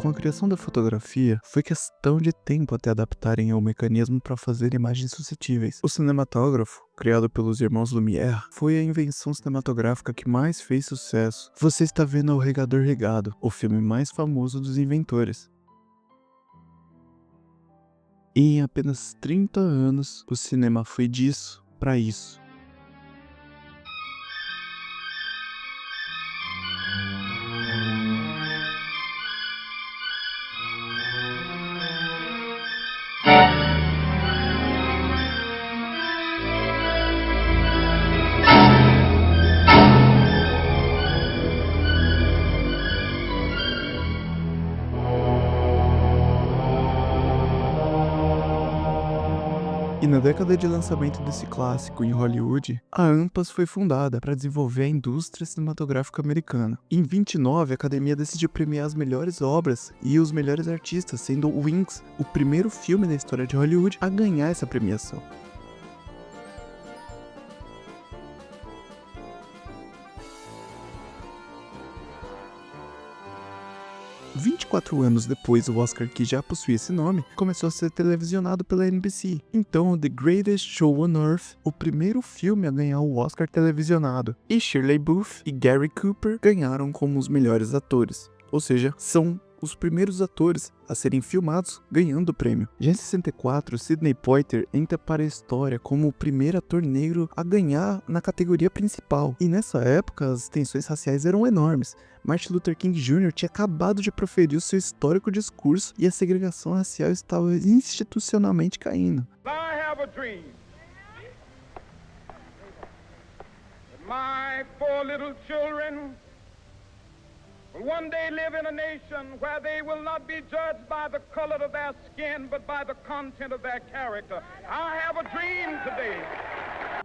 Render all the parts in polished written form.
Com a criação da fotografia, foi questão de tempo até adaptarem o mecanismo para fazer imagens suscetíveis. O cinematógrafo, criado pelos irmãos Lumière, foi a invenção cinematográfica que mais fez sucesso. Você está vendo O Regador Regado, o filme mais famoso dos inventores. E em apenas 30 anos, o cinema foi disso para isso. E na década de lançamento desse clássico em Hollywood, a AMPAS foi fundada para desenvolver a indústria cinematográfica americana. Em 29, a academia decidiu premiar as melhores obras e os melhores artistas, sendo Wings o primeiro filme na história de Hollywood a ganhar essa premiação. 24 anos depois, o Oscar, que já possuía esse nome, começou a ser televisionado pela NBC. Então, The Greatest Show on Earth, o primeiro filme a ganhar o Oscar televisionado. E Shirley Booth e Gary Cooper ganharam como os melhores atores. Ou seja, são os primeiros atores a serem filmados ganhando o prêmio. Já em 64, Sidney Poitier entra para a história como o primeiro ator negro a ganhar na categoria principal. E nessa época, as tensões raciais eram enormes. Martin Luther King Jr. tinha acabado de proferir o seu histórico discurso e a segregação racial estava institucionalmente caindo. I have a dream that my 4 little children will one day live in a nation where they will not be judged by the color of their skin, but by the content of their character. I have a dream today.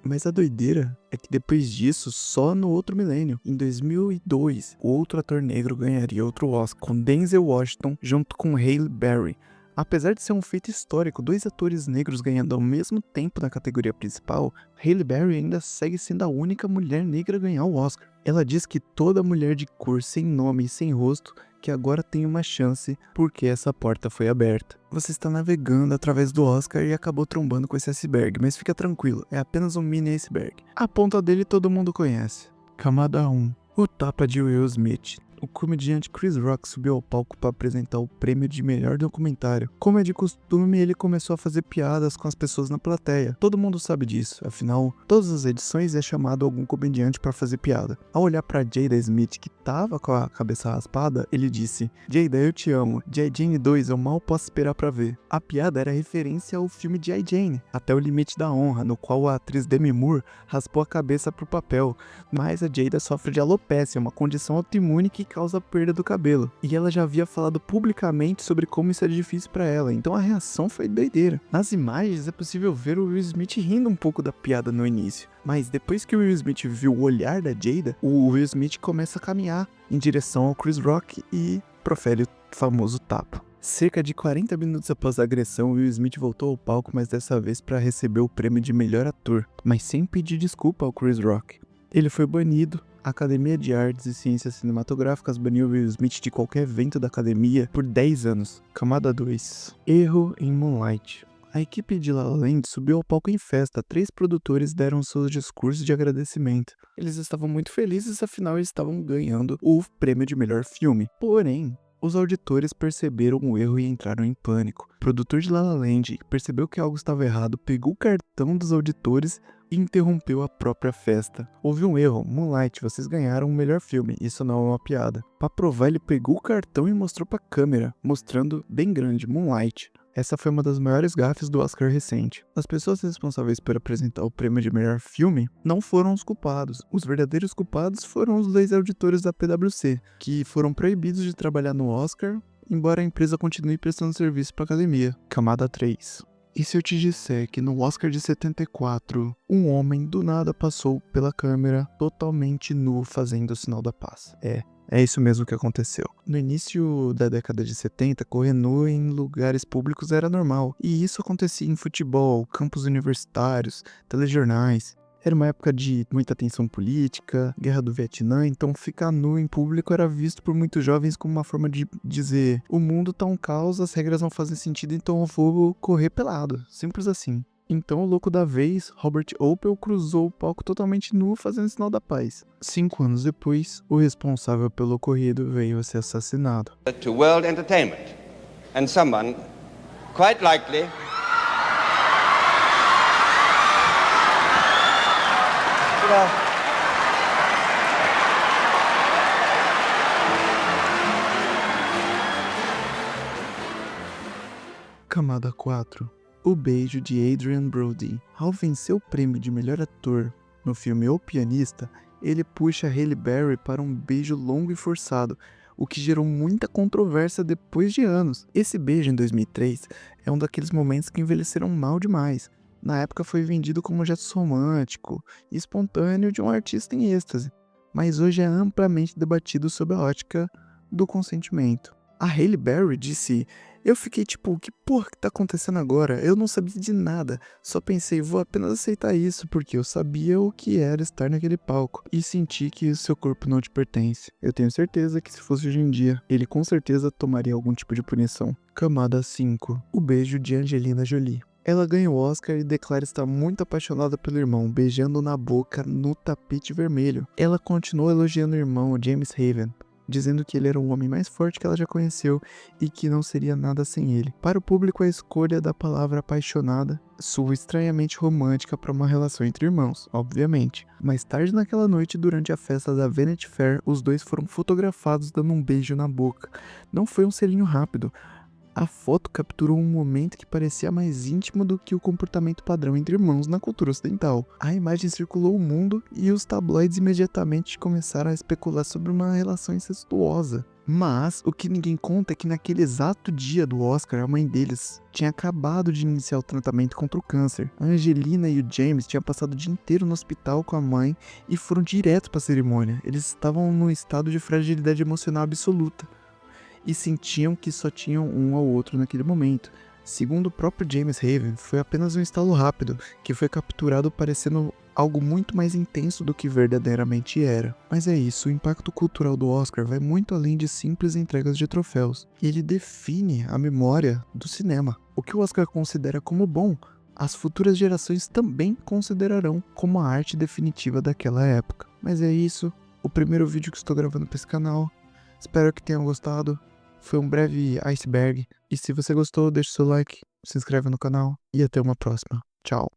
Mas a doideira é que depois disso, só no outro milênio, em 2002, outro ator negro ganharia outro Oscar, com Denzel Washington junto com Halle Berry. Apesar de ser um feito histórico, 2 atores negros ganhando ao mesmo tempo na categoria principal, Halle Berry ainda segue sendo a única mulher negra a ganhar o Oscar. Ela diz que toda mulher de cor sem nome e sem rosto que agora tem uma chance porque essa porta foi aberta. Você está navegando através do Oscar e acabou trombando com esse iceberg, mas fica tranquilo, é apenas um mini iceberg. A ponta dele todo mundo conhece. Camada 1. O tapa de Will Smith. O comediante Chris Rock subiu ao palco para apresentar o prêmio de melhor documentário. Como é de costume, ele começou a fazer piadas com as pessoas na plateia. Todo mundo sabe disso, afinal, todas as edições é chamado algum comediante para fazer piada. Ao olhar para Jada Smith, que tava com a cabeça raspada, ele disse: "Jada, eu te amo. G.I. Jane 2 eu mal posso esperar para ver." A piada era referência ao filme G.I. Jane, Até o Limite da Honra, no qual a atriz Demi Moore raspou a cabeça pro papel, mas a Jada sofre de alopécia, uma condição autoimune que causa perda do cabelo. E ela já havia falado publicamente sobre como isso é difícil para ela, então a reação foi doideira. Nas imagens é possível ver o Will Smith rindo um pouco da piada no início, mas depois que o Will Smith viu o olhar da Jada, o Will Smith começa a caminhar em direção ao Chris Rock e profere o famoso tapa. Cerca de 40 minutos após a agressão, Will Smith voltou ao palco, mas dessa vez para receber o prêmio de melhor ator, mas sem pedir desculpa ao Chris Rock. Ele foi banido. A Academia de Artes e Ciências Cinematográficas baniu Will Smith de qualquer evento da academia por 10 anos. Camada 2. Erro em Moonlight. A equipe de La La Land subiu ao palco em festa. 3 produtores deram seus discursos de agradecimento. Eles estavam muito felizes, afinal eles estavam ganhando o prêmio de melhor filme. Porém, os auditores perceberam o erro e entraram em pânico. O produtor de La La Land percebeu que algo estava errado, pegou o cartão dos auditores e interrompeu a própria festa. Houve um erro. Moonlight, vocês ganharam o melhor filme. Isso não é uma piada. Para provar, ele pegou o cartão e mostrou para a câmera, mostrando bem grande, Moonlight. Essa foi uma das maiores gafes do Oscar recente. As pessoas responsáveis por apresentar o prêmio de melhor filme não foram os culpados. Os verdadeiros culpados foram os 2 auditores da PwC, que foram proibidos de trabalhar no Oscar, embora a empresa continue prestando serviço para a academia. Camada 3. E se eu te disser que no Oscar de 74, um homem do nada passou pela câmera totalmente nu fazendo o sinal da paz? É isso mesmo que aconteceu. No início da década de 70, correr nu em lugares públicos era normal. E isso acontecia em futebol, campos universitários, telejornais. Era uma época de muita tensão política, guerra do Vietnã, então ficar nu em público era visto por muitos jovens como uma forma de dizer: o mundo tá um caos, as regras não fazem sentido, então eu vou correr pelado. Simples assim. Então o louco da vez, Robert Opel, cruzou o palco totalmente nu, fazendo sinal da paz. 5 anos depois, o responsável pelo ocorrido veio a ser assassinado. To world entertainment, and someone, quite likely, Camada 4. O beijo de Adrien Brody. Ao vencer o prêmio de melhor ator no filme O Pianista, ele puxa Halle Berry para um beijo longo e forçado, o que gerou muita controvérsia depois de anos. Esse beijo em 2003 é um daqueles momentos que envelheceram mal demais. Na época foi vendido como um gesto romântico e espontâneo de um artista em êxtase, mas hoje é amplamente debatido sob a ótica do consentimento. A Halle Berry disse: eu fiquei tipo, que porra que tá acontecendo agora? Eu não sabia de nada, só pensei, vou apenas aceitar isso porque eu sabia o que era estar naquele palco e senti que o seu corpo não te pertence. Eu tenho certeza que se fosse hoje em dia, ele com certeza tomaria algum tipo de punição. Camada 5. O beijo de Angelina Jolie. Ela ganha o Oscar e declara estar muito apaixonada pelo irmão, beijando na boca no tapete vermelho. Ela continua elogiando o irmão, James Haven, dizendo que ele era o homem mais forte que ela já conheceu e que não seria nada sem ele. Para o público, a escolha da palavra apaixonada soa estranhamente romântica para uma relação entre irmãos, obviamente. Mais tarde naquela noite, durante a festa da Vanity Fair, os dois foram fotografados dando um beijo na boca. Não foi um selinho rápido. A foto capturou um momento que parecia mais íntimo do que o comportamento padrão entre irmãos na cultura ocidental. A imagem circulou o mundo e os tabloides imediatamente começaram a especular sobre uma relação incestuosa. Mas o que ninguém conta é que naquele exato dia do Oscar, a mãe deles tinha acabado de iniciar o tratamento contra o câncer. A Angelina e o James tinham passado o dia inteiro no hospital com a mãe e foram direto para a cerimônia. Eles estavam num estado de fragilidade emocional absoluta e sentiam que só tinham um ao outro naquele momento. Segundo o próprio James Haven, foi apenas um estalo rápido, que foi capturado parecendo algo muito mais intenso do que verdadeiramente era. Mas é isso, o impacto cultural do Oscar vai muito além de simples entregas de troféus. Ele define a memória do cinema. O que o Oscar considera como bom, as futuras gerações também considerarão como a arte definitiva daquela época. Mas é isso, o primeiro vídeo que estou gravando para esse canal. Espero que tenham gostado. Foi um breve iceberg. E se você gostou, deixe seu like, se inscreve no canal e até uma próxima. Tchau.